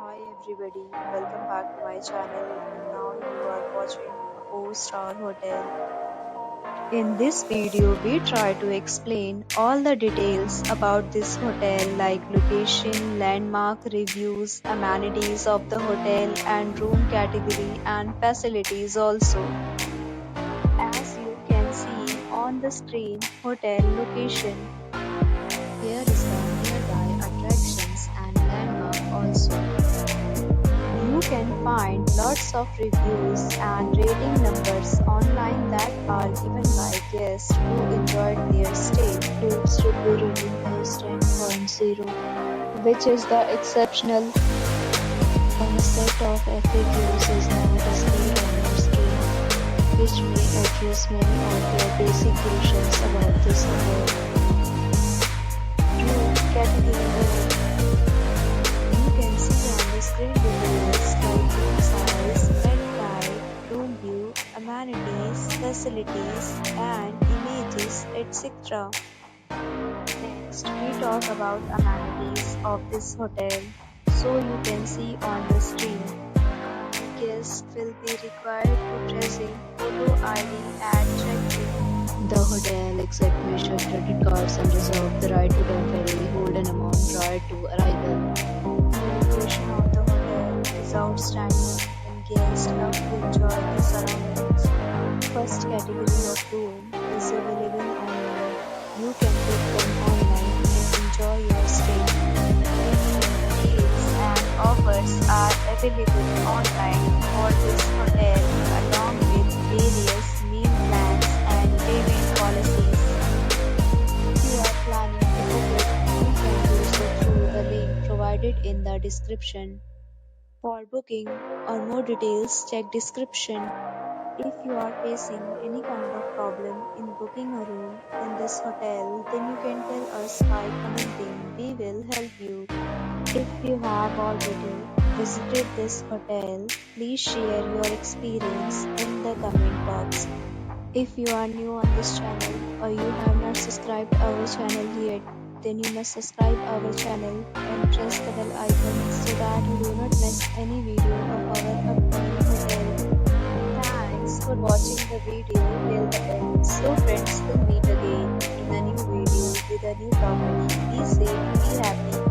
Hi everybody, welcome back to my channel and now you are watching a 4-star hotel. In this video, we try to explain all the details about this hotel like location, landmark, reviews, amenities of the hotel and room category and facilities also. As you can see on the screen, hotel location. Here is the nearby attractions and landmark also. You can find lots of reviews and rating numbers online that are given by guests who enjoyed their stay. Its review rating is 10.0, which is the exceptional. A set of FAQs is now displayed on your screen, which may address many of your basic questions about this hotel. Room category. You can see on the screen details like room size, bed type, room view, amenities, facilities, and images, etc. Next, we talk about amenities of this hotel. So you can see on the screen. Guests will be required to present photo ID at check-in. The hotel accepts major credit cards and reserves the right to temporarily hold an amount prior to arrival. The location of the hotel is outstanding and guests love to enjoy the surroundings. First category of room is available online. You can book them online and enjoy your stay. Deals and offers are available online for this hotel along with various meal plans and payment policies. If you are planning to book it, you can do so through the link provided in the description. For booking or more details, check description. If you are facing any kind of problem in booking a room in this hotel, then you can tell us by commenting. We will help you. If you have already visited this hotel, please share your experience in the comment box. If you are new on this channel or you have not subscribed our channel yet, then you must subscribe our channel and press the bell icon so that you do not miss any video of our upcoming hotel. Thanks for watching the video till the end. So friends, will meet again in a new video with a new topic. Be safe, be happy.